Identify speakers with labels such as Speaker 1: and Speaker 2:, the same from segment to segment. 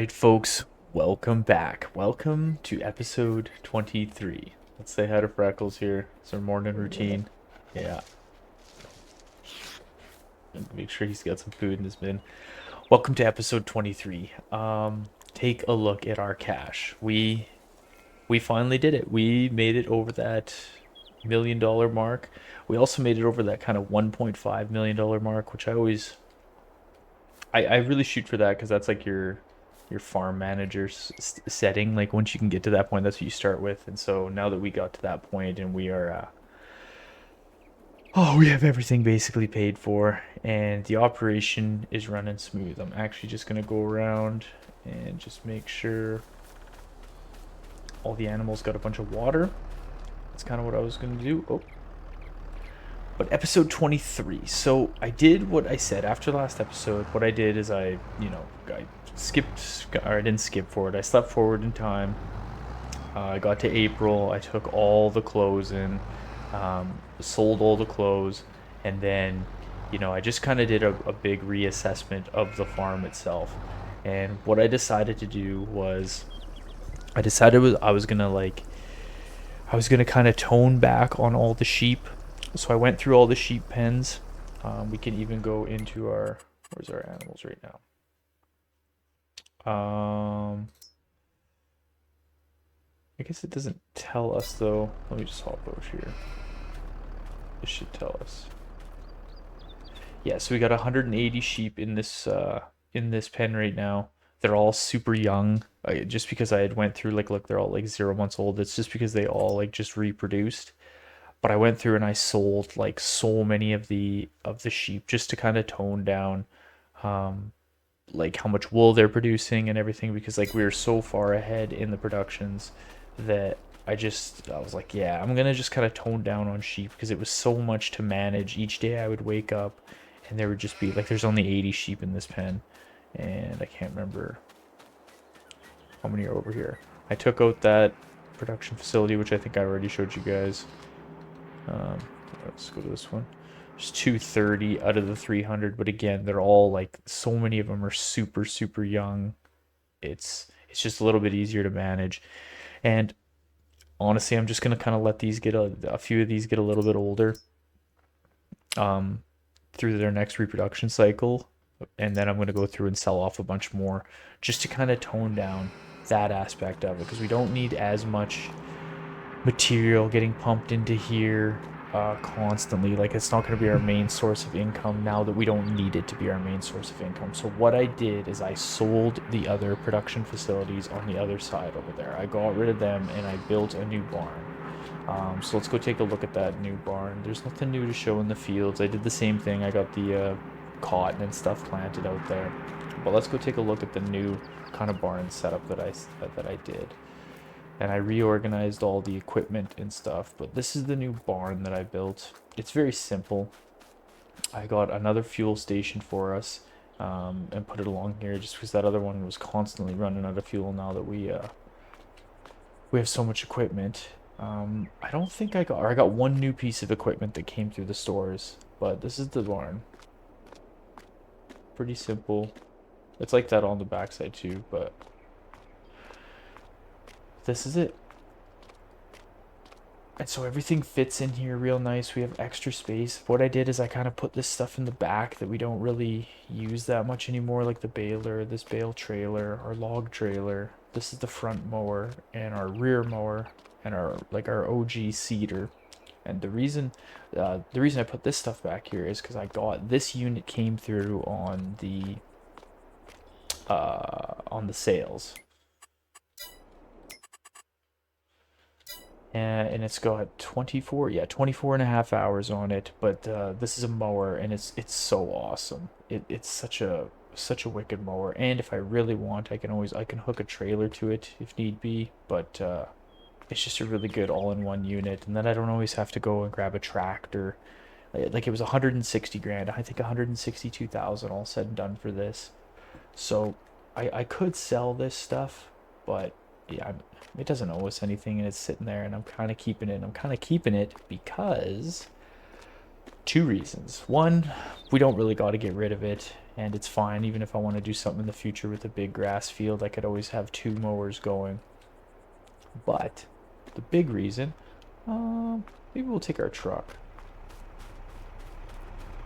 Speaker 1: right, folks, welcome back. Welcome to episode 23. Let's say hi to Freckles here. It's our morning routine. Yeah, and make sure he's got some food in his bin. Welcome to episode 23. Take a look at our cash. We finally did it. We made it over that $1 million mark. We also made it over that kind of $1.5 million mark, which I really shoot for that because that's like your farm manager setting. Like once you can get to that point, that's what you start with. And so now that we got to that point and we are we have everything basically paid for and the operation is running smooth. I'm actually just gonna go around and just make sure all the animals got a bunch of water. That's kind of what I was gonna do. Oh, but episode 23. So I did what I said after the last episode. What I did is I skipped, or I didn't skip forward. I slept forward in time. I got to April. I took all the clothes in, sold all the clothes, and then, I just kind of did a big reassessment of the farm itself. And what I decided to do was, I was gonna kind of tone back on all the sheep. So I went through all the sheep pens. We can even go into where's our animals right now? I guess it doesn't tell us though. Let me just hop over here. This should tell us. Yeah, so we got 180 sheep in this pen right now. They're all super young. Just because I had went through like look, they're all like 0 months old. It's just because they all like just reproduced. But I went through and I sold like so many of the sheep just to kind of tone down um like how much wool they're producing and everything because like we were so far ahead in the productions that I was like, yeah, I'm gonna just kind of tone down on sheep because it was so much to manage. Each day I would wake up and there would just be like there's only 80 sheep in this pen and I can't remember how many are over here. I took out that production facility, which I think I already showed you guys. Um, let's go to this one. There's 230 out of the 300, but again, they're all like so many of them are super super young. It's just a little bit easier to manage. And honestly, I'm just gonna kind of let these get a few of these get a little bit older um, through their next reproduction cycle, and then I'm gonna go through and sell off a bunch more just to kind of tone down that aspect of it because we don't need as much material getting pumped into here constantly. Like it's not going to be our main source of income now that we don't need it to be our main source of income. So what I did is I sold the other production facilities on the other side over there. I got rid of them and I built a new barn. So let's go take a look at that new barn. There's nothing new to show in the fields. I did the same thing. I got the cotton and stuff planted out there. But let's go take a look at the new kind of barn setup that I did and I reorganized all the equipment and stuff. But this is the new barn that I built. It's very simple. I got another fuel station for us and put it along here just because that other one was constantly running out of fuel now that we have so much equipment. I don't think I got one new piece of equipment that came through the stores, but this is the barn. Pretty simple. It's like that on the backside too, but this is it. And so everything fits in here real nice. We have extra space. What I did is I kind of put this stuff in the back that we don't really use that much anymore, like the baler, this bale trailer, our log trailer. This is the front mower and our rear mower and our OG seeder. And the reason I put this stuff back here is because I got this unit came through on the sales. And it's got 24 and a half hours on it, but this is a mower and it's so awesome. It's such a wicked mower, and if I really want I can hook a trailer to it if need be, but it's just a really good all-in-one unit, and then I don't always have to go and grab a tractor. Like it was 160 grand, I think 162,000 all said and done for this. So I could sell this stuff, but yeah, it doesn't owe us anything, and it's sitting there, and I'm kind of keeping it. I'm kind of keeping it because Two reasons. One, we don't really got to get rid of it, and it's fine. Even if I want to do something in the future with a big grass field, I could always have two mowers going. But the big reason, maybe we'll take our truck.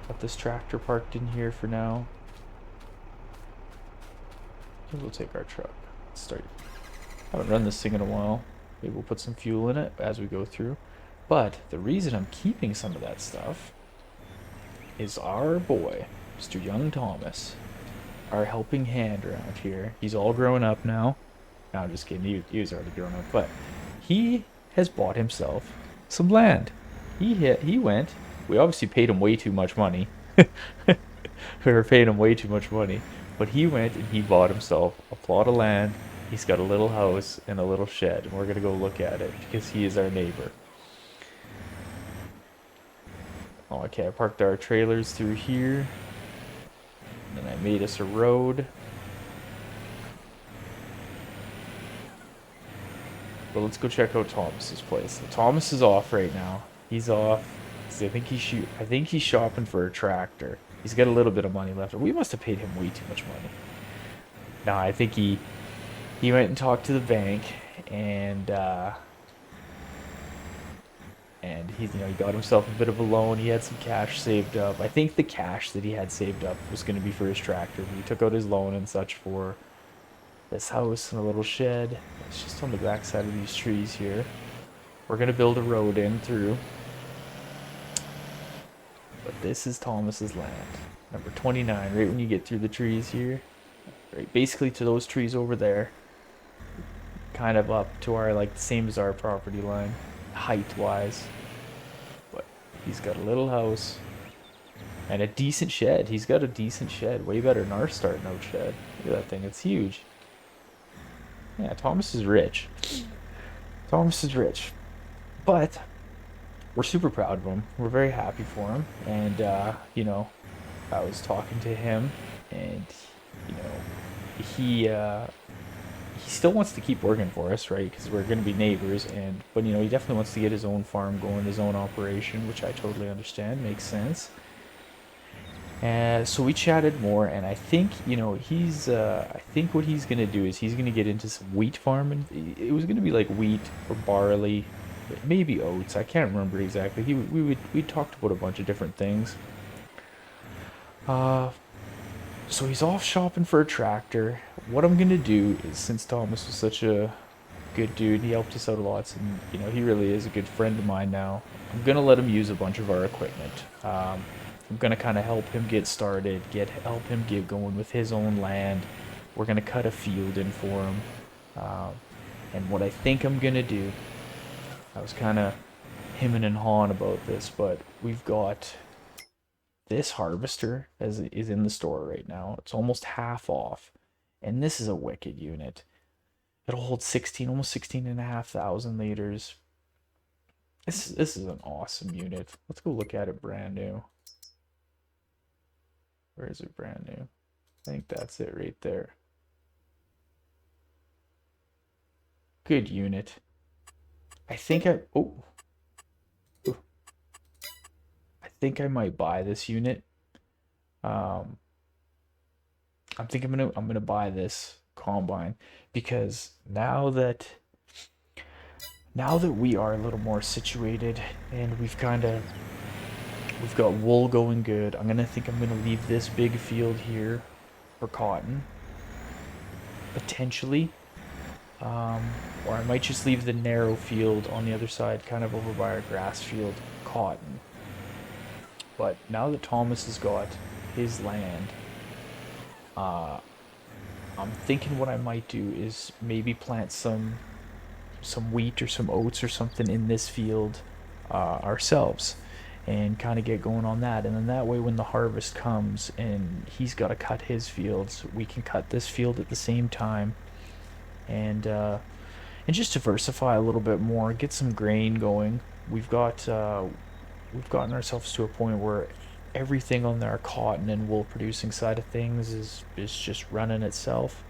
Speaker 1: Got this tractor parked in here for now. Maybe we'll take our truck. Let's start. Haven't run this thing in a while. Maybe we'll put some fuel in it as we go through. But the reason I'm keeping some of that stuff is our boy, Mr. Young Thomas, our helping hand around here. He's all grown up now. No, I'm just kidding. He was already grown up, but he has bought himself some land. He went. We obviously paid him way too much money. We were paying him way too much money, but he went and he bought himself a plot of land. He's got a little house and a little shed, and we're gonna go look at it because he is our neighbor. Oh, okay, I parked our trailers through here. And then I made us a road. But let's go check out Thomas's place. So Thomas is off right now. He's off. I think he's shopping for a tractor. He's got a little bit of money left. We must have paid him way too much money. No, I think he went and talked to the bank, and he got himself a bit of a loan. He had some cash saved up. I think the cash that he had saved up was going to be for his tractor. But he took out his loan and such for this house and a little shed. It's just on the back side of these trees here. We're going to build a road in through. But this is Thomas's land. Number 29, right when you get through the trees here. Right, basically to those trees over there. Kind of up to our, like, the same as our property line, height-wise. But he's got a little house. And a decent shed. He's got a decent shed. Way better than our starting out shed. Look at that thing, it's huge. Yeah, Thomas is rich. Thomas is rich. But we're super proud of him. We're very happy for him. And, I was talking to him, and, he still wants to keep working for us, right? Because we're going to be neighbors. But, he definitely wants to get his own farm going, his own operation, which I totally understand. Makes sense. So we chatted more, and I think, I think what he's going to do is he's going to get into some wheat farming. It was going to be like wheat or barley, maybe oats. I can't remember exactly. We talked about a bunch of different things. So he's off shopping for a tractor. What I'm going to do is, since Thomas was such a good dude, he helped us out a lot, and, he really is a good friend of mine now. I'm going to let him use a bunch of our equipment. I'm going to kind of help him get started, help him get going with his own land. We're going to cut a field in for him. And what I think I'm going to do, I was kind of hemming and hawing about this, but we've got this harvester is in the store right now. It's almost half off. And this is a wicked unit. It'll hold 16, almost 16,500 liters. This is an awesome unit. Let's go look at it brand new. Where is it brand new? I think that's it right there. Good unit. I think I think I might buy this unit. I'm gonna buy this combine because now that we are a little more situated and we've got wool going good, I'm gonna leave this big field here for cotton, potentially, or I might just leave the narrow field on the other side, kind of over by our grass field, cotton. But now that Thomas has got his land, I'm thinking what I might do is maybe plant some wheat or some oats or something in this field ourselves, and kind of get going on that. And then that way when the harvest comes and he's got to cut his fields, we can cut this field at the same time, and just diversify a little bit more, get some grain going. We've gotten ourselves to a point where everything on our cotton and wool producing side of things is just running itself.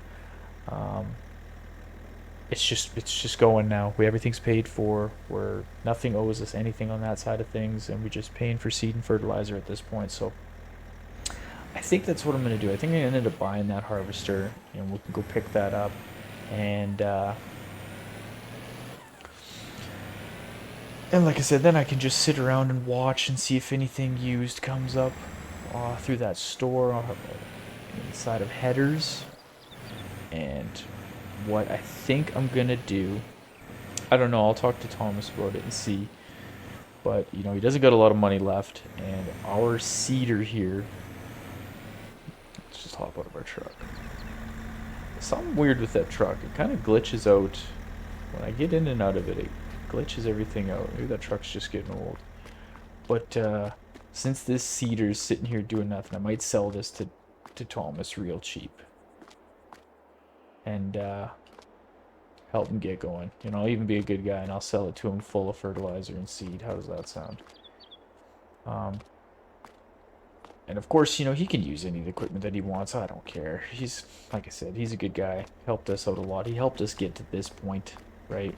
Speaker 1: it's just going now. Everything's paid for. Nothing owes us anything on that side of things, and we're just paying for seed and fertilizer at this point. So I think that's what I'm gonna do. I think I ended up buying that harvester, and we can go pick that up, and like I said, then I can just sit around and watch and see if anything used comes up through that store inside of headers. And what I think I'm gonna do, I don't know. I'll talk to Thomas about it and see. But you know, he doesn't got a lot of money left, and our seeder here. Let's just hop out of our truck. Something weird with that truck. It kind of glitches out when I get in and out of it. It glitches everything out. Maybe that truck's just getting old. But since this seeder's sitting here doing nothing, I might sell this to Thomas real cheap. And help him get going. You know, I'll even be a good guy and I'll sell it to him full of fertilizer and seed. How does that sound? And of course, you know, he can use any of the equipment that he wants. I don't care. He's, like I said, he's a good guy. Helped us out a lot. He helped us get to this point, right?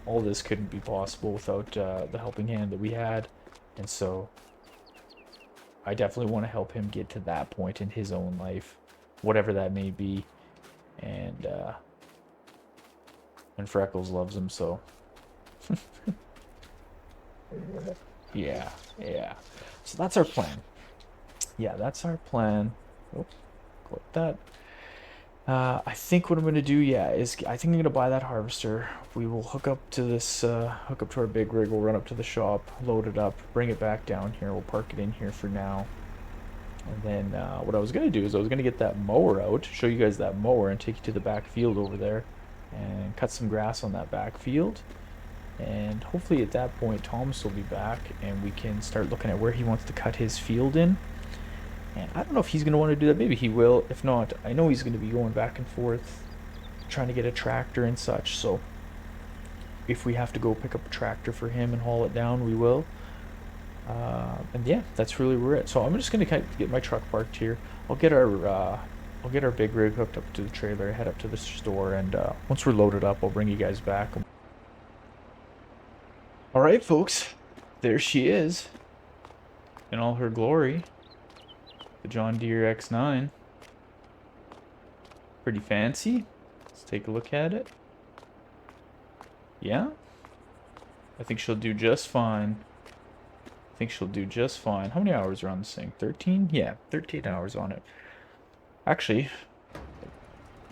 Speaker 1: All this couldn't be possible without the helping hand that we had. And so I definitely want to help him get to that point in his own life, whatever that may be. And Freckles loves him, so yeah. So that's our plan. Yeah, that's our plan. Oh, click that. I think what I'm gonna do, yeah, is I think I'm gonna buy that harvester. We will hook up to this, hook up to our big rig. We'll run up to the shop, load it up, bring it back down here. We'll park it in here for now. And then what I was gonna do is I was gonna get that mower out, show you guys that mower, and take you to the back field over there, and cut some grass on that back field. And hopefully at that point Thomas will be back, and we can start looking at where he wants to cut his field in. And I don't know if he's going to want to do that. Maybe he will. If not, I know he's going to be going back and forth trying to get a tractor and such. So if we have to go pick up a tractor for him and haul it down, we will. And yeah, that's really where we're at. So I'm just going to get my truck parked here. I'll get our big rig hooked up to the trailer, head up to the store, and once we're loaded up, I'll bring you guys back. All right, folks, there she is in all her glory. The John Deere X9. Pretty fancy. Let's take a look at it. Yeah. I think she'll do just fine. How many hours are on this thing? 13? Yeah, 13 hours on it. Actually, I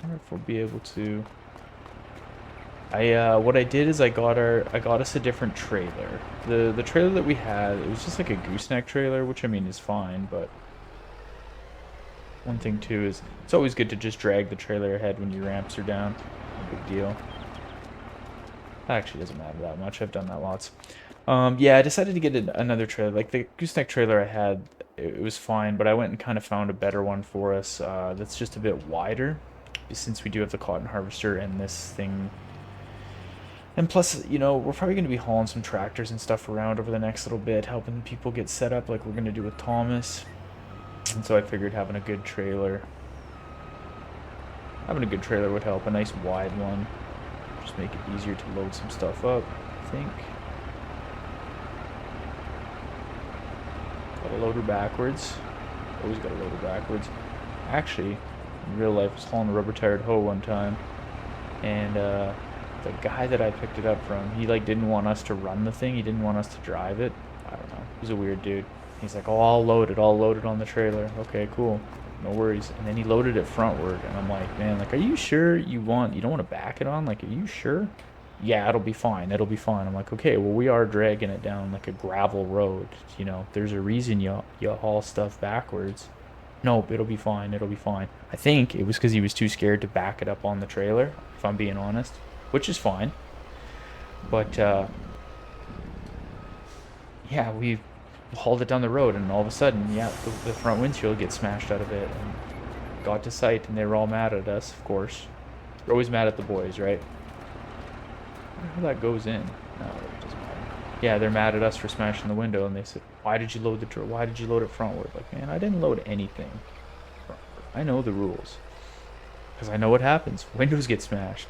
Speaker 1: wonder if we'll be able to... what I did is I got us a different trailer. The trailer that we had, it was just like a gooseneck trailer, which I mean is fine, but one thing too is it's always good to just drag the trailer ahead when your ramps are down. No big deal. That actually doesn't matter that much. I've done that lots. Yeah, I decided to get another trailer. Like the gooseneck trailer I had, it was fine, but I went and kind of found a better one for us that's just a bit wider, since we do have the cotton harvester and this thing. And plus, you know, we're probably going to be hauling some tractors and stuff around over the next little bit, helping people get set up like we're going to do with Thomas. And so I figured having a good trailer would help. A nice wide one. Just make it easier to load some stuff up, I think. Gotta load her backwards. Always gotta load her backwards. Actually, in real life, I was hauling a rubber-tired hoe one time. And, the guy that I picked it up from, he, like, didn't want us to run the thing. He didn't want us to drive it. I don't know. He was a weird dude. He's like, oh, I'll load it on the trailer. Okay, cool. No worries. And then he loaded it frontward, and I'm like, man, like, are you sure you don't want to back it on? Like, are you sure? Yeah, it'll be fine. I'm like, okay, well, we are dragging it down like a gravel road. You know, there's a reason you haul stuff backwards. Nope, it'll be fine. I think it was because he was too scared to back it up on the trailer, if I'm being honest, which is fine. But, yeah, we hauled it down the road, and all of a sudden, yeah, the front windshield gets smashed out of it, and got to sight, and they were all mad at us, of course. We're always mad at the boys, right? I wonder how that goes in. No, it doesn't matter. Yeah, they're mad at us for smashing the window, and they said, why did you load it frontward? Like, man, I didn't load anything frontward. I know the rules. Because I know what happens. Windows get smashed.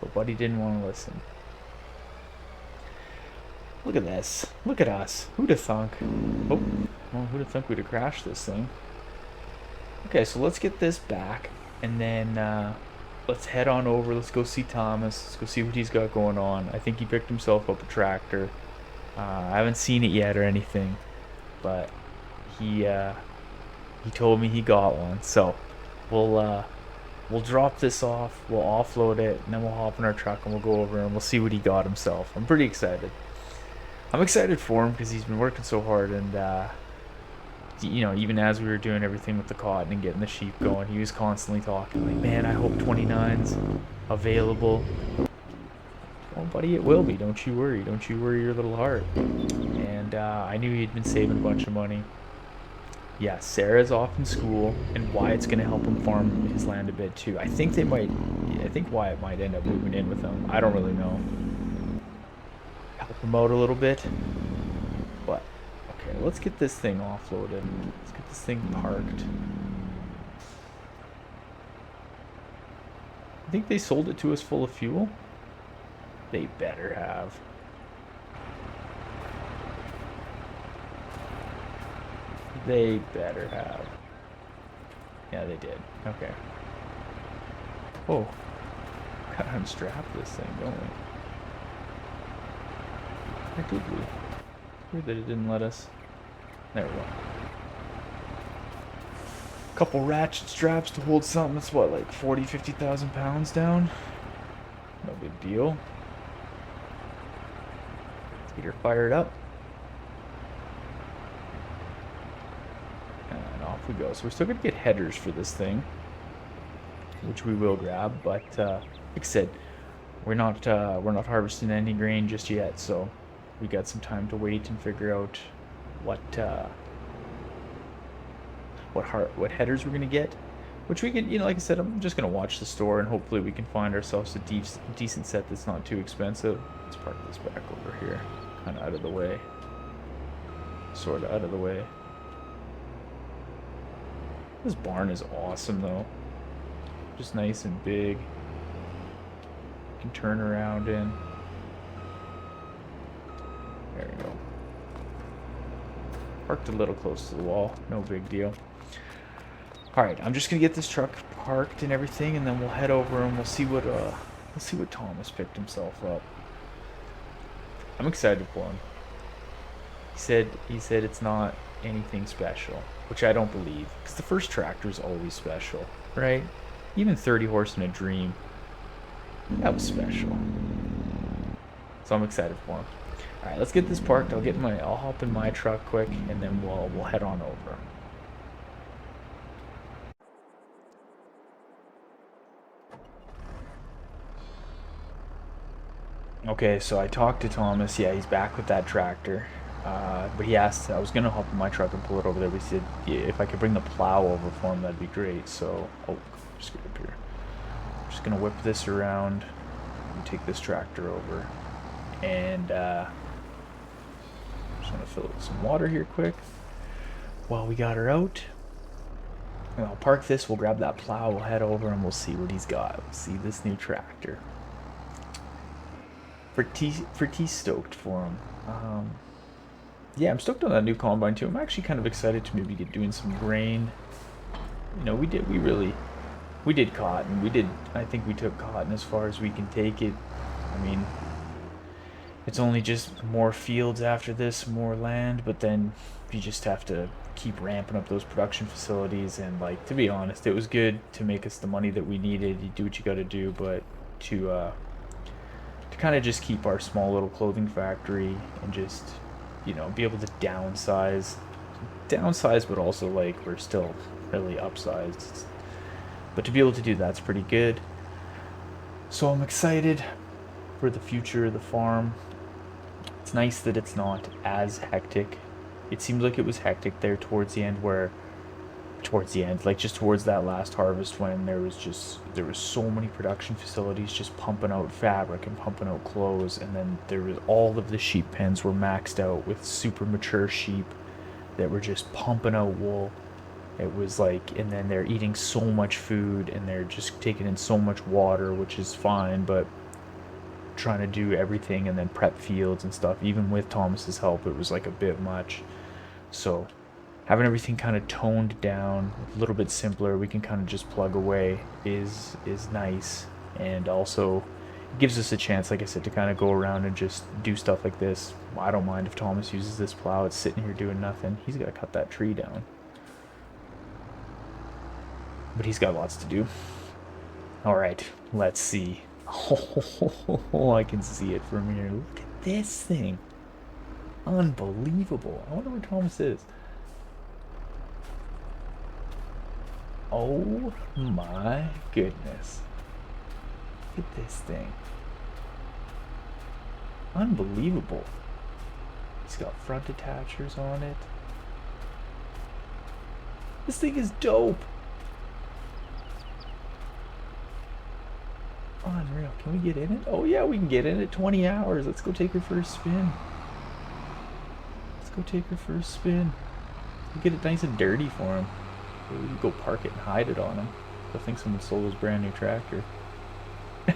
Speaker 1: But Buddy didn't want to listen. Look at this. Look at us. Who'd have thunk? Oh, well, who'd have thunk we'd have crashed this thing? Okay, so let's get this back, and then let's head on over. Let's go see Thomas. Let's go see what he's got going on. I think he picked himself up a tractor. I haven't seen it yet or anything, but he told me he got one. So we'll drop this off. We'll offload it, and then we'll hop in our truck and we'll go over and we'll see what he got himself. I'm pretty excited. I'm excited for him because he's been working so hard, and you know, even as we were doing everything with the cotton and getting the sheep going, he was constantly talking like, man, I hope 29's available. Well, buddy, it will be. Don't you worry. Don't you worry your little heart. And I knew he'd been saving a bunch of money. Yeah, Sarah's off in school, and Wyatt's going to help him farm his land a bit too. I think Wyatt might end up moving in with him. I don't really know. Help him out a little bit. But, okay, let's get this thing offloaded. Let's get this thing parked. I think they sold it to us full of fuel. They better have. They better have. Yeah, they did. Okay. Oh. Gotta unstrap this thing, don't we? Or did we? Weird that it didn't let us. There we go. Couple ratchet straps to hold something that's what, like 40, 50,000 pounds down? No big deal. Let's get her fired up. And off we go. So we're still gonna get headers for this thing, which we will grab, but like I said, we're not harvesting any grain just yet, so we got some time to wait and figure out what headers we're gonna get, which we can, you know, like I said, I'm just gonna watch the store and hopefully we can find ourselves a decent set that's not too expensive. Let's park this back over here, kind of out of the way, sort of out of the way. This barn is awesome though, just nice and big. You can turn around in. There we go. Parked a little close to the wall, no big deal. Alright, I'm just gonna get this truck parked and everything, and then we'll head over and we'll see what Thomas picked himself up. I'm excited for him. He said it's not anything special, which I don't believe, because the first tractor is always special, right? Even 30 horse in a dream, that was special. So I'm excited for him. All right, let's get this parked. I'll hop in my truck quick, and then we'll head on over. Okay, so I talked to Thomas. Yeah, he's back with that tractor. But he asked, I was gonna hop in my truck and pull it over there, but he said, yeah, if I could bring the plow over for him, that'd be great. So, oh, just get up here. I'm just gonna whip this around and take this tractor over, and just gonna fill it with some water here quick while we got her out. And I'll park this, we'll grab that plow, we'll head over and we'll see what he's got. We'll see this new tractor. Pretty stoked for him. Yeah, I'm stoked on that new combine too. I'm actually kind of excited to maybe get doing some grain. You know, we did cotton. I think we took cotton as far as we can take it. I mean, it's only just more fields after this, more land, but then you just have to keep ramping up those production facilities. And like, to be honest, it was good to make us the money that we needed. You do what you got to do, but to kind of just keep our small little clothing factory and just, you know, be able to downsize, but also like we're still really upsized. But to be able to do that's pretty good. So I'm excited for the future of the farm. It's nice that it's not as hectic. It seemed like it was hectic there towards the end, like just towards that last harvest, when there was so many production facilities just pumping out fabric and pumping out clothes, and then there was all of the sheep pens were maxed out with super mature sheep that were just pumping out wool. It was like, and then they're eating so much food and they're just taking in so much water, which is fine, but trying to do everything and then prep fields and stuff, even with Thomas's help, it was like a bit much. So having everything kind of toned down, a little bit simpler, we can kind of just plug away is nice, and also it gives us a chance, like I said, to kind of go around and just do stuff like this. I don't mind if Thomas uses this plow. It's sitting here doing nothing. He's got to cut that tree down, but he's got lots to do. All right, let's see. Oh, I can see it from here. Look at this thing. Unbelievable. I wonder where Thomas is. Oh my goodness. Look at this thing. Unbelievable. He's got front attachers on it. This thing is dope. Unreal. Can we get in it? Oh yeah, we can get in it. 20 hours. Let's go take her for a spin. Let's go take her for a spin. We'll get it nice and dirty for him. Maybe we can go park it and hide it on him. I think someone sold his brand new tractor.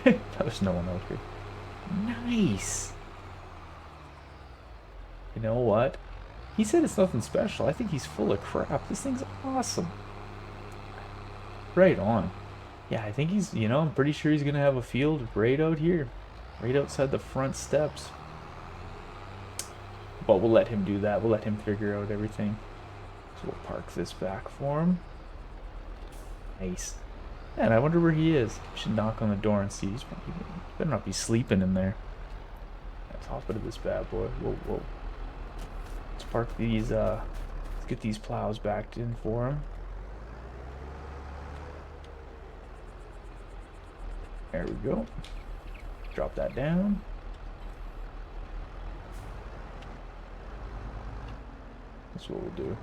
Speaker 1: There's no one out here. Nice. You know what? He said it's nothing special. I think he's full of crap. This thing's awesome. Right on. Yeah, I think he's, I'm pretty sure he's going to have a field right out here. Right outside the front steps. But we'll let him do that. We'll let him figure out everything. So we'll park this back for him. Nice. Man, I wonder where he is. We should knock on the door and see. He better not be sleeping in there. Let's hop into this bad boy. Whoa, whoa. Let's park these, let's get these plows backed in for him. There we go. Drop that down. That's what we'll do.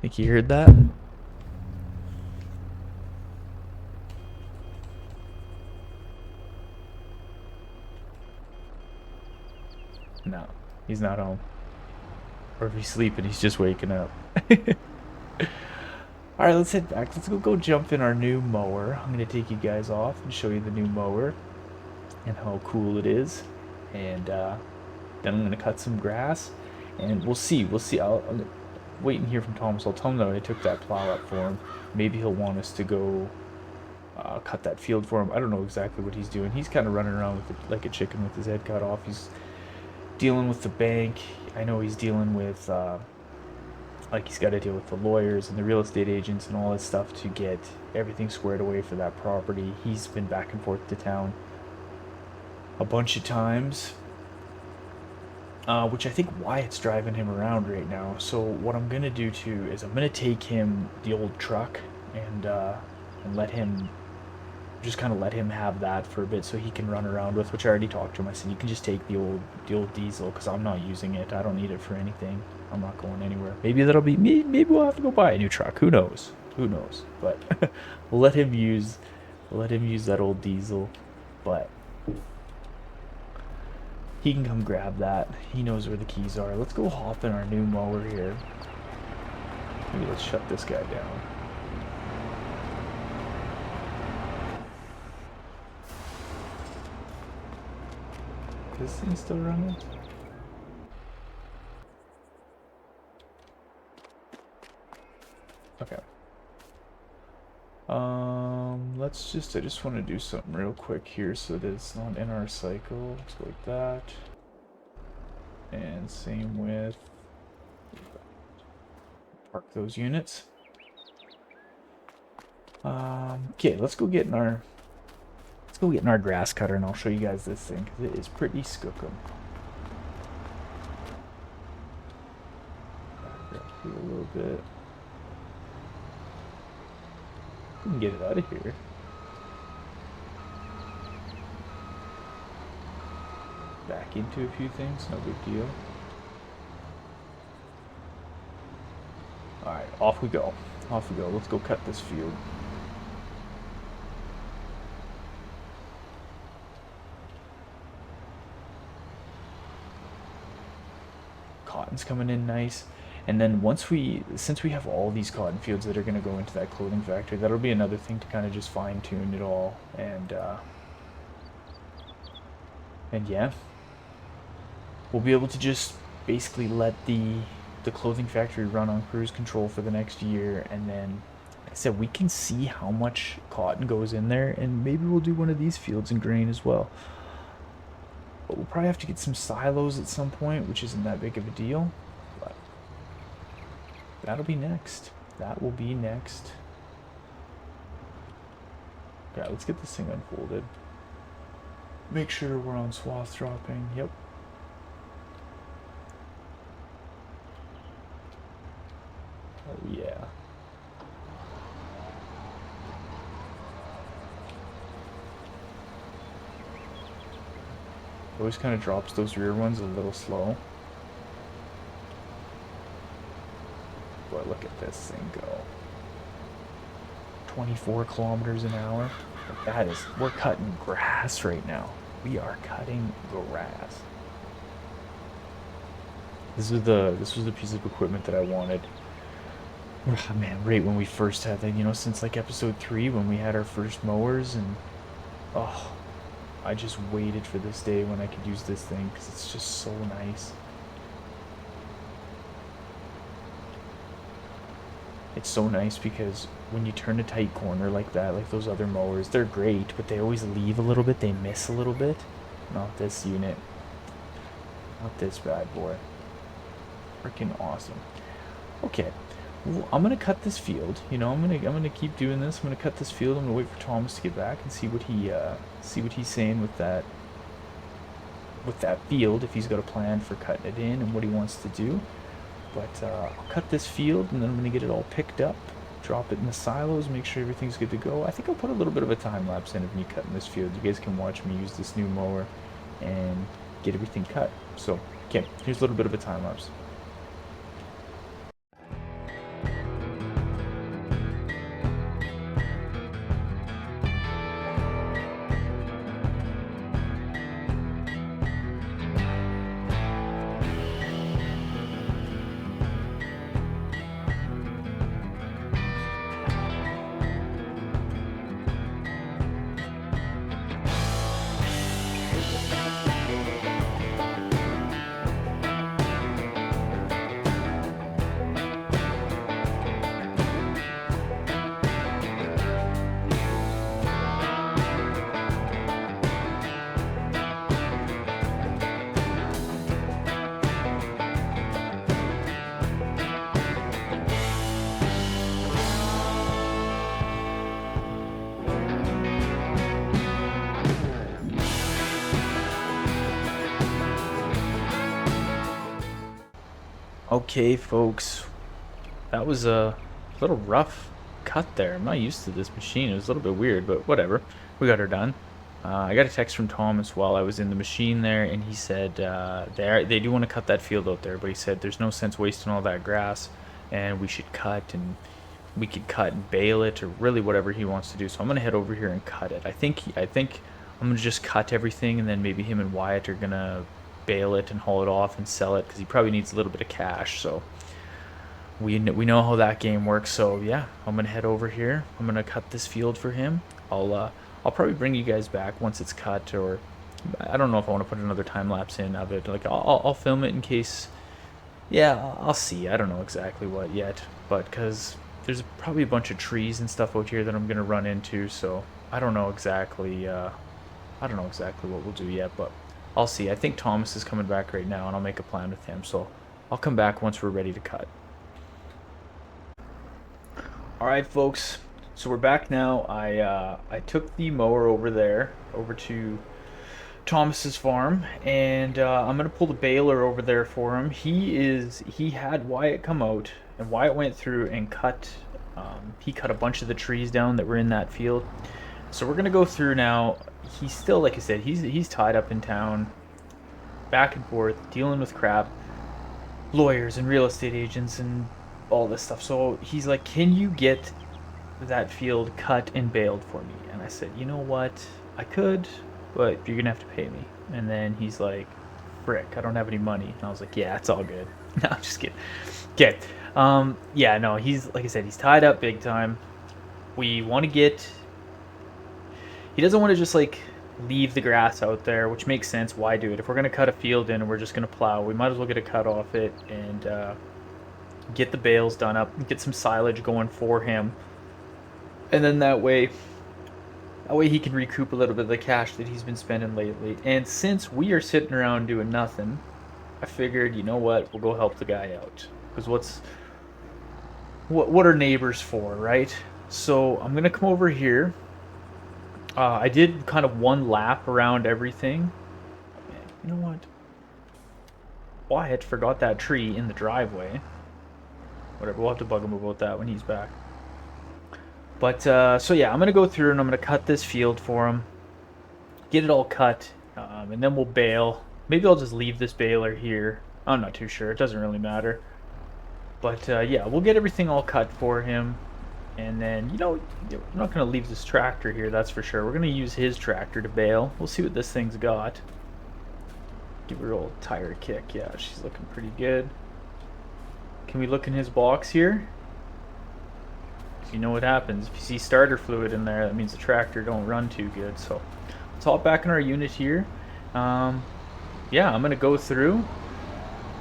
Speaker 1: Think you heard that? No, he's not home. Or if he's sleeping, he's just waking up. Alright, let's head back. Let's go jump in our new mower. I'm going to take you guys off and show you the new mower and how cool it is. And then I'm going to cut some grass. And we'll see. I'm waiting here from Thomas. I'll tell him that I took that plow up for him. Maybe he'll want us to go cut that field for him. I don't know exactly what he's doing. He's kind of running around with it like a chicken with his head cut off. He's dealing with the bank. I know he's dealing with... like he's got to deal with the lawyers and the real estate agents and all this stuff to get everything squared away for that property. He's been back and forth to town a bunch of times, which I think Wyatt's driving him around right now. So what I'm gonna do too is I'm gonna take him the old truck and let him just kind of let him have that for a bit so he can run around with, which I already talked to him. I said you can just take the old diesel because I'm not using it. I don't need it for anything. I'm not going anywhere. Maybe that'll be me. Maybe we'll have to go buy a new truck. Who knows? Who knows? But we'll let him use that old diesel. But he can come grab that. He knows where the keys are. Let's go hop in our new mower here. Maybe let's shut this guy down. Is this thing still running? Okay. I just want to do something real quick here so that it's not in our cycle. Let's go like that. And same with park those units. Okay, let's go get in our grass cutter and I'll show you guys this thing because it is pretty skookum. Back up here a little bit. We can get it out of here. Back into a few things, no big deal. Alright, off we go. Off we go. Let's go cut this field. cotton's coming in nice. And then since we have all these cotton fields that are going to go into that clothing factory, that'll be another thing to kind of just fine tune it all. And yeah, we'll be able to just basically let the clothing factory run on cruise control for the next year, and then like I said, we can see how much cotton goes in there, and maybe we'll do one of these fields in grain as well. But we'll probably have to get some silos at some point, which isn't that big of a deal. But that'll be next. That will be next. Okay, let's get this thing unfolded. Make sure we're on swath dropping. Yep. Oh yeah. Always kind of drops those rear ones a little slow. Boy, look at this thing go. 24 kilometers an hour. That is, we're cutting grass right now. We are cutting grass. This was the piece of equipment that I wanted. Oh, man, right when we first had that, you know, since like episode 3 when we had our first mowers, and oh, I just waited for this day when I could use this thing because it's just so nice. It's so nice because when you turn a tight corner like that, like those other mowers, they're great, but they always leave a little bit, they miss a little bit. Not this unit. Not this bad boy. Freaking awesome. Okay. Well, I'm gonna cut this field. You know, I'm gonna keep doing this. I'm gonna cut this field. I'm gonna wait for Thomas to get back and see what he's saying with that field, if he's got a plan for cutting it in and what he wants to do. But I'll cut this field, and then I'm gonna get it all picked up, drop it in the silos, make sure everything's good to go. I think I'll put a little bit of a time lapse in of me cutting this field. You guys can watch me use this new mower and get everything cut. So, okay, here's a little bit of a time lapse. Okay, folks, that was a little rough cut there. I'm not used to this machine. It was a little bit weird, but whatever. We got her done. I got a text from Thomas while I was in the machine there, and he said they do want to cut that field out there, but he said there's no sense wasting all that grass, and we should cut, and we could cut and bale it, or really whatever he wants to do. So I'm gonna head over here and cut it. I think I'm gonna just cut everything, and then maybe him and Wyatt are gonna bale it and haul it off and sell it, because he probably needs a little bit of cash. So we know how that game works. So yeah, I'm gonna head over here. I'm gonna cut this field for him. I'll probably bring you guys back once it's cut, or I don't know if I want to put another time lapse in of it. Like I'll film it in case. Yeah, I'll see. I don't know exactly what yet, but because there's probably a bunch of trees and stuff out here that I'm gonna run into, so I don't know exactly. I don't know exactly what we'll do yet, but I'll see. I think Thomas is coming back right now, and I'll make a plan with him. So I'll come back once we're ready to cut. All right, folks. So we're back now. I took the mower over to Thomas's farm, and I'm gonna pull the baler over there for him. He had Wyatt come out, and Wyatt went through and cut. He cut a bunch of the trees down that were in that field. So we're gonna go through now. He's still, like I said, he's tied up in town, back and forth, dealing with crap, lawyers and real estate agents and all this stuff. So he's like, "Can you get that field cut and baled for me?" And I said, "You know what? I could, but you're gonna have to pay me." And then he's like, "Frick, I don't have any money." And I was like, "Yeah, it's all good." No, I'm just kidding. Okay. Yeah, no, he's, like I said, he's tied up big time. We want to get. He doesn't want to just like leave the grass out there, which makes sense. Why do it? If we're gonna cut a field in and we're just gonna plow, we might as well get a cut off it and get the bales done up, get some silage going for him, and then that way he can recoup a little bit of the cash that he's been spending lately. And since we are sitting around doing nothing, I figured, you know what, we'll go help the guy out. Because what are neighbors for, right? So I'm gonna come over here. I did kind of one lap around everything. You know what? Wyatt forgot that tree in the driveway. Whatever, we'll have to bug him about that when he's back. But, so yeah, I'm going to go through and I'm going to cut this field for him. Get it all cut, and then we'll bale. Maybe I'll just leave this baler here. I'm not too sure. It doesn't really matter. But, yeah, we'll get everything all cut for him. And then, you know, we're not going to leave this tractor here, that's for sure. We're going to use his tractor to bale. We'll see what this thing's got. Give her a little tire kick. Yeah, she's looking pretty good. Can we look in his box here? You know what happens. If you see starter fluid in there, that means the tractor don't run too good. So let's hop back in our unit here. Yeah, I'm going to go through.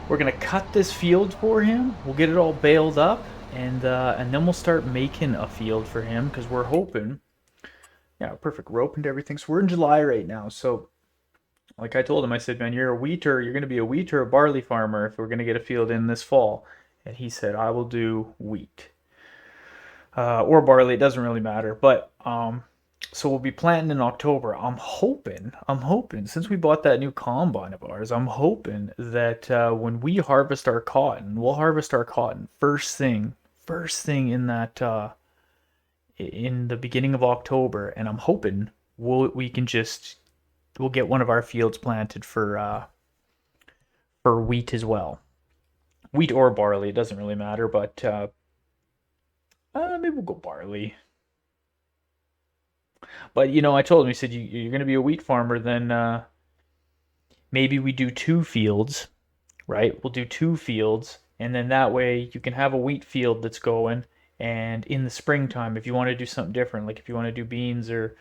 Speaker 1: We're going to cut this field for him. We'll get it all baled up. And then we'll start making a field for him because we're hoping. Yeah, perfect rope and everything. So we're in July right now. So like I told him, I said, man, you're going to be a wheat or a barley farmer if we're going to get a field in this fall. And he said, I will do wheat. Or barley, it doesn't really matter. But so we'll be planting in October. I'm hoping, since we bought that new combine of ours, I'm hoping that when we harvest our cotton, we'll harvest our cotton first thing in that in the beginning of October, and I'm hoping we'll get one of our fields planted for wheat as well. Wheat or barley, it doesn't really matter, but maybe we'll go barley. But, you know, I told him, he said, you're going to be a wheat farmer, then maybe we do two fields, right? We'll do two fields, and then that way you can have a wheat field that's going, and in the springtime, if you want to do something different, like if you want to do beans or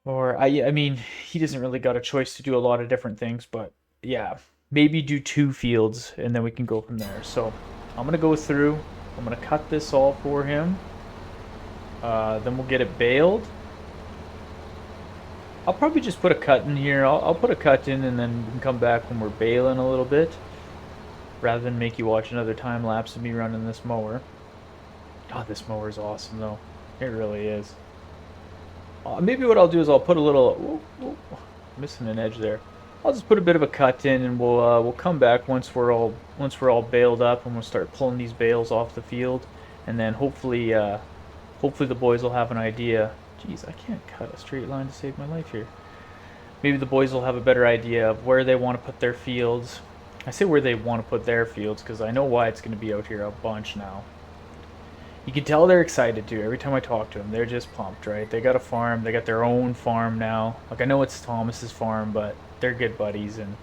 Speaker 1: I mean, he doesn't really got a choice to do a lot of different things, but yeah, maybe do two fields, and then we can go from there. So I'm going to go through. I'm going to cut this all for him. Then we'll get it baled. I'll probably just put a cut in here. I'll put a cut in and then we can come back when we're baling a little bit. Rather than make you watch another time lapse of me running this mower. God, this mower is awesome though. It really is. Maybe what I'll do is I'll put a little... missing an edge there. I'll just put a bit of a cut in, and we'll come back once we're all baled up, and we'll start pulling these bales off the field, and then hopefully the boys will have an idea. Jeez, I can't cut a straight line to save my life here. Maybe the boys will have a better idea of where they want to put their fields. I say where they want to put their fields because I know why it's going to be out here a bunch now. You can tell they're excited too. Every time I talk to them, they're just pumped, right? They got a farm. They got their own farm now. Like, I know it's Thomas's farm, but they're good buddies, and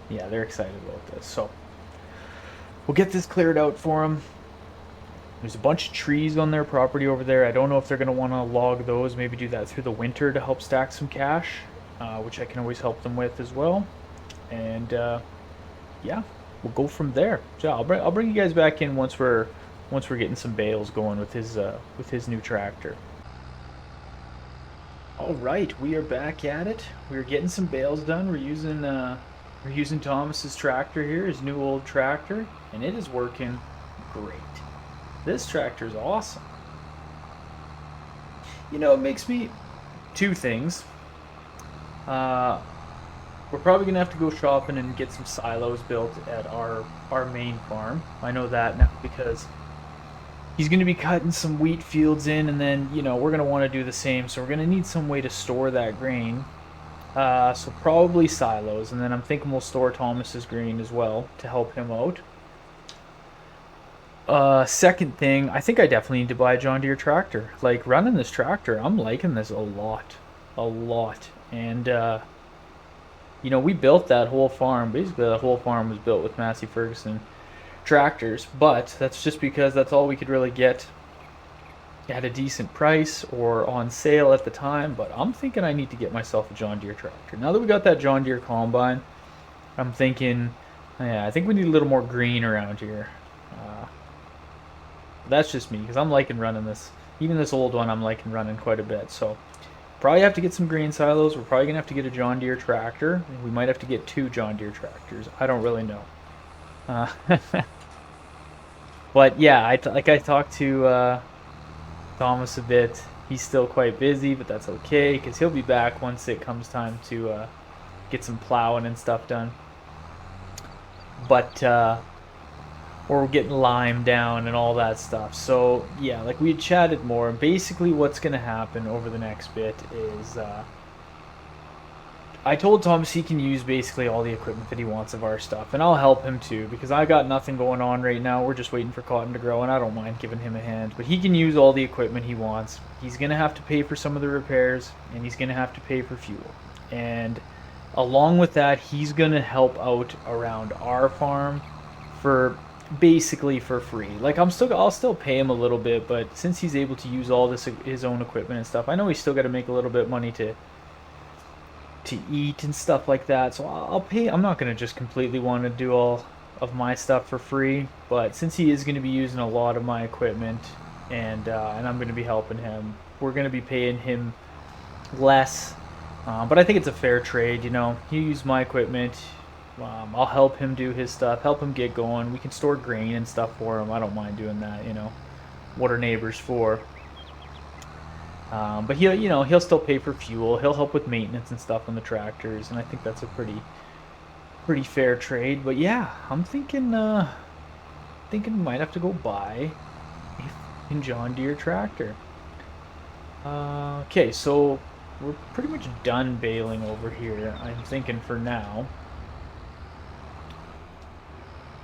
Speaker 1: yeah, they're excited about this. So we'll get this cleared out for them. There's a bunch of trees on their property over there. I don't know if they're going to want to log those. Maybe do that through the winter to help stack some cash, which I can always help them with as well. And yeah, we'll go from there. So I'll bring you guys back in once we're getting some bales going with his new tractor. All right, we are back at it. We're getting some bales done. We're using Thomas's tractor here, his new old tractor, and it is working great. This tractor is awesome. You know, it makes me two things. We're probably gonna have to go shopping and get some silos built at our main farm. I know that now because he's going to be cutting some wheat fields in, and then, you know, we're going to want to do the same, so we're going to need some way to store that grain. So probably silos, and then I'm thinking we'll store Thomas's grain as well to help him out. Second thing, I think I definitely need to buy a John Deere tractor. Like, running this tractor, I'm liking this a lot. And You know, we built that whole farm. Basically, that whole farm was built with Massey Ferguson tractors, but that's just because that's all we could really get at a decent price or on sale at the time. But I'm thinking I need to get myself a John Deere tractor. Now that we got that John Deere combine, I'm thinking, yeah, I think we need a little more green around here. Uh, that's just me, because I'm liking running this. Even this old one, I'm liking running quite a bit. So probably have to get some grain silos. We're probably gonna have to get a John Deere tractor. We might have to get 2 John Deere tractors. I don't really know. Uh, but yeah, I talked to Thomas a bit. He's still quite busy, but that's okay because he'll be back once it comes time to get some plowing and stuff done. But or getting lime down and all that stuff. So yeah, like we had chatted more. Basically, what's gonna happen over the next bit is I told Thomas he can use basically all the equipment that he wants of our stuff, and I'll help him too because I got nothing going on right now. We're just waiting for cotton to grow, and I don't mind giving him a hand. But he can use all the equipment he wants. He's gonna have to pay for some of the repairs, and he's gonna have to pay for fuel. And along with that, he's gonna help out around our farm for basically for free. Like I'll still pay him a little bit, but since he's able to use all this his own equipment and stuff, I know he's still got to make a little bit of money to eat and stuff like that. So I'll pay. I'm not gonna just completely want to do all of my stuff for free, but since he is going to be using a lot of my equipment, and I'm going to be helping him, we're going to be paying him less. But I think it's a fair trade. You know, he used my equipment. I'll help him do his stuff, help him get going. We can store grain and stuff for him. I don't mind doing that. You know, what are neighbors for? But he'll still pay for fuel. He'll help with maintenance and stuff on the tractors, and I think that's a pretty fair trade. But yeah, I'm thinking we might have to go buy a John Deere tractor. Okay, so we're pretty much done baling over here, I'm thinking, for now.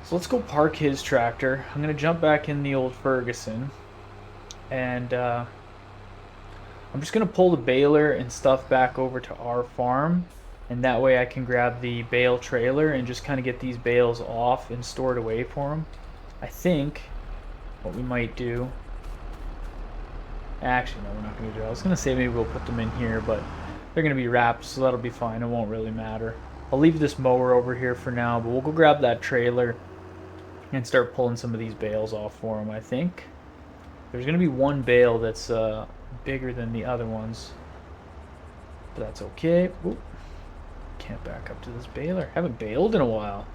Speaker 1: So let's go park his tractor. I'm gonna jump back in the old Ferguson, and I'm just going to pull the baler and stuff back over to our farm, and that way I can grab the bale trailer and just kind of get these bales off and stored away for them. I think what we might do... Actually, no, we're not going to do that. I was going to say maybe we'll put them in here, but they're going to be wrapped, so that'll be fine. It won't really matter. I'll leave this mower over here for now, but we'll go grab that trailer and start pulling some of these bales off for them, I think. There's going to be one bale that's... bigger than the other ones, but that's okay. Oop. Can't back up to this baler. Haven't baled in a while.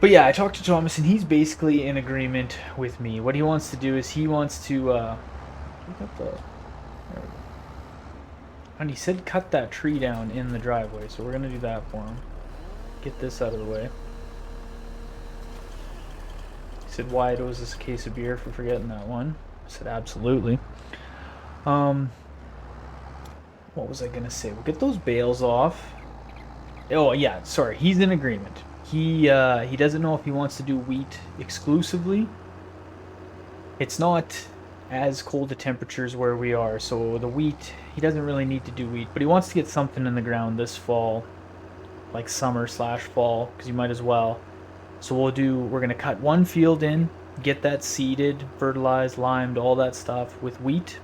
Speaker 1: But yeah, I talked to Thomas, and he's basically in agreement with me. What he wants to do is he wants to look up the, there we go. And he said cut that tree down in the driveway, so we're gonna do that for him. Get this out of the way. He said, "Why was this a case of beer for forgetting that one?" I said, absolutely. What was I gonna say? We'll get those bales off. Oh yeah, sorry. He's in agreement. He doesn't know if he wants to do wheat exclusively. It's not as cold the temperatures where we are, so the wheat, he doesn't really need to do wheat, but he wants to get something in the ground this fall, like summer/fall, because you might as well. So we're gonna cut one field in, get that seeded, fertilized, limed, all that stuff with wheat,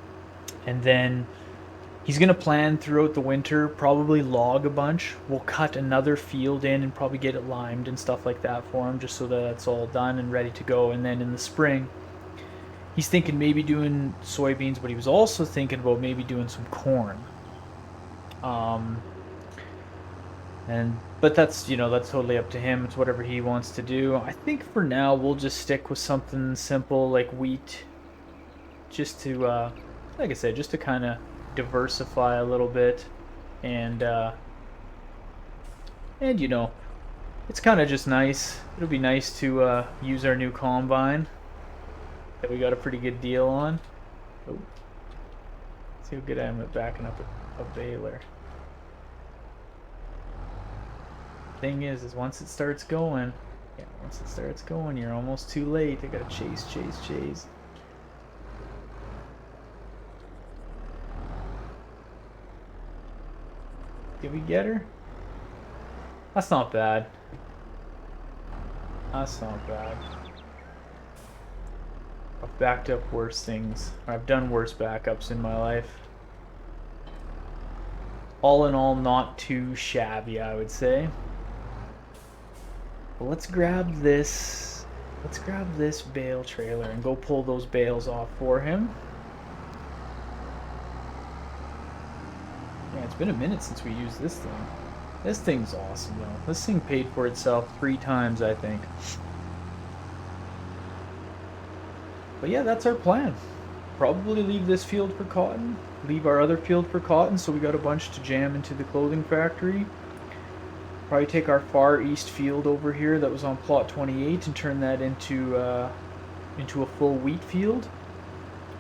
Speaker 1: and then he's going to plan throughout the winter, probably log a bunch. We'll cut another field in and probably get it limed and stuff like that for him, just so that it's all done and ready to go. And then in the spring, he's thinking maybe doing soybeans, but he was also thinking about maybe doing some corn. But that's totally up to him. It's whatever he wants to do. I think for now we'll just stick with something simple like wheat, just to, like I said, just to kind of diversify a little bit, and it's kind of just nice. It'll be nice to use our new combine that we got a pretty good deal on. Oh, see how good I am at backing up a baler. Thing is once it starts going, you're almost too late. I gotta chase. Did we get her? That's not bad. That's not bad. I've backed up worse things. I've done worse backups in my life. All in all, not too shabby, I would say. But let's grab this. Let's grab this bale trailer and go pull those bales off for him. Yeah, it's been a minute since we used this thing. This thing's awesome, though. This thing paid for itself 3 times, I think. But yeah, that's our plan. Probably leave this field for cotton, leave our other field for cotton, so we got a bunch to jam into the clothing factory. Probably take our far east field over here that was on plot 28 and turn that into a full wheat field.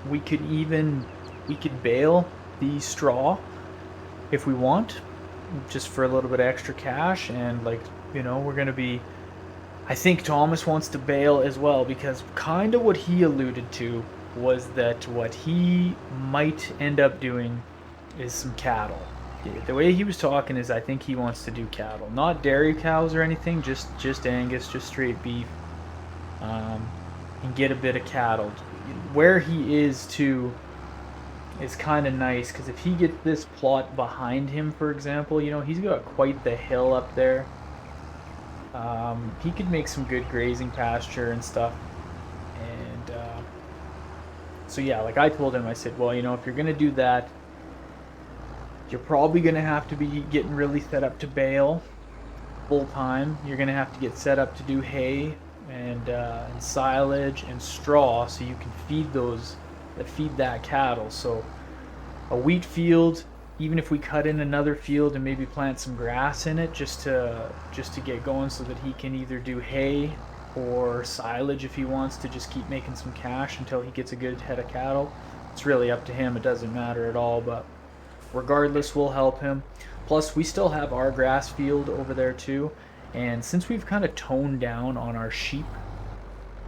Speaker 1: We could bale the straw if we want, just for a little bit of extra cash, and like, you know, we're gonna be, I think Thomas wants to bale as well, because kind of what he alluded to was that what he might end up doing is some cattle. The way he was talking is, I think he wants to do cattle, not dairy cows or anything, just Angus, just straight beef, and get a bit of cattle. Where he is too is kind of nice, because if he gets this plot behind him, for example, you know, he's got quite the hill up there. He could make some good grazing pasture and stuff. And so yeah, like I told him, I said, well, you know, if you're gonna do that, you're probably gonna have to be getting really set up to bale full time. You're gonna have to get set up to do hay and silage and straw, so you can feed that cattle. So a wheat field, even if we cut in another field and maybe plant some grass in it, just to get going, so that he can either do hay or silage if he wants to just keep making some cash until he gets a good head of cattle. It's really up to him. It doesn't matter at all, but regardless, we'll help him. Plus, we still have our grass field over there too, and since we've kind of toned down on our sheep,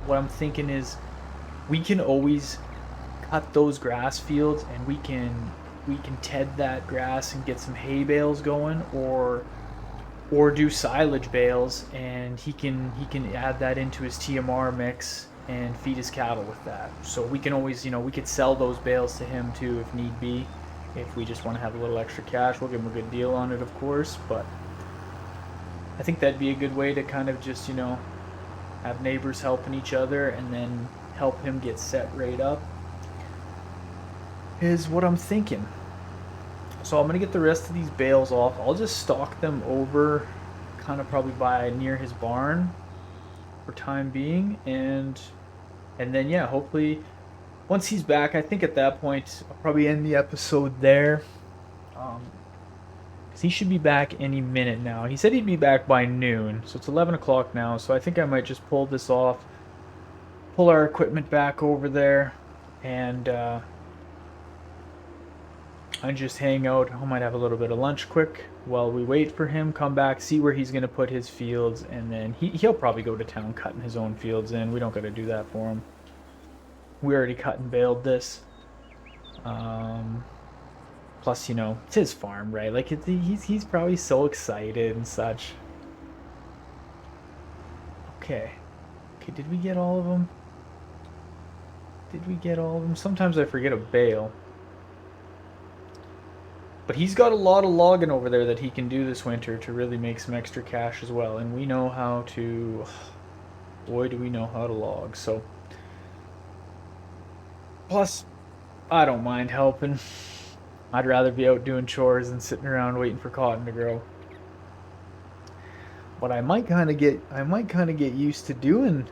Speaker 1: what I'm thinking is we can always cut those grass fields, and we can ted that grass and get some hay bales going, or do silage bales, and he can add that into his TMR mix and feed his cattle with that. So we can always, you know, we could sell those bales to him too if need be. If we just want to have a little extra cash, we'll give him a good deal on it, of course. But I think that'd be a good way to kind of just, you know, have neighbors helping each other, and then help him get set right up, is what I'm thinking. So I'm going to get the rest of these bales off. I'll just stock them over kind of probably by near his barn for time being. And then, yeah, hopefully once he's back, I think at that point, I'll probably end the episode there. Because he should be back any minute now. He said he'd be back by noon. So it's 11 o'clock now. So I think I might just pull this off. Pull our equipment back over there. And just hang out. I might have a little bit of lunch quick while we wait for him, come back, see where he's going to put his fields, and then he'll probably go to town cutting his own fields in. We don't got to do that for him. We already cut and baled this. Plus, you know, it's his farm, right? Like, he's probably so excited and such. Okay, did we get all of them? Did we get all of them? Sometimes I forget a bale. But he's got a lot of logging over there that he can do this winter to really make some extra cash as well. And we know how to... Boy, do we know how to log. So, plus, I don't mind helping. I'd rather be out doing chores than sitting around waiting for cotton to grow. But I might kind of get used to doing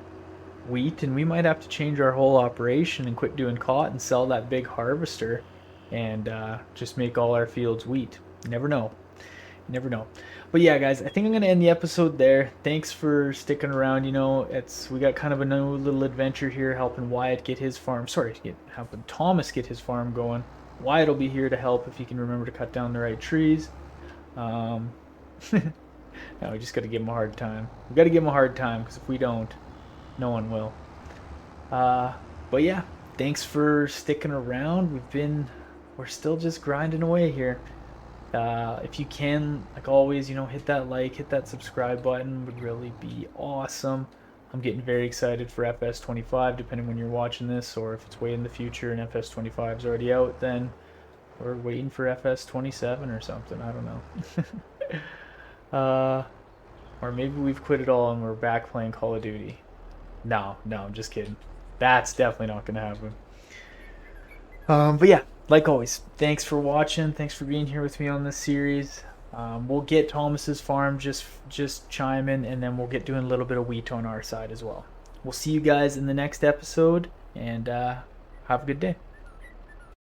Speaker 1: wheat, and we might have to change our whole operation and quit doing cotton, sell that big harvester, and just make all our fields wheat. You never know. You never know. But yeah, guys, I think I'm going to end the episode there. Thanks for sticking around. You know, we got kind of a new little adventure here, helping Wyatt get his farm. Helping Thomas get his farm going. Wyatt will be here to help if he can remember to cut down the right trees. No, we just got to give him a hard time. We got to give him a hard time, because if we don't, no one will. But yeah, thanks for sticking around. We're still just grinding away here. If you can, like always, hit that like, hit that subscribe button would really be awesome. I'm getting very excited for FS25, depending when you're watching this, or if it's way in the future and FS25 is already out, then we're waiting for FS27 or something. I don't know. Or maybe we've quit it all and we're back playing Call of Duty. No, no, I'm just kidding. That's definitely not gonna happen. But yeah, like always, thanks for watching. Thanks for being here with me on this series. We'll get Thomas's farm just chime in, and then we'll get doing a little bit of wheat on our side as well. We'll see you guys in the next episode, and have a good day.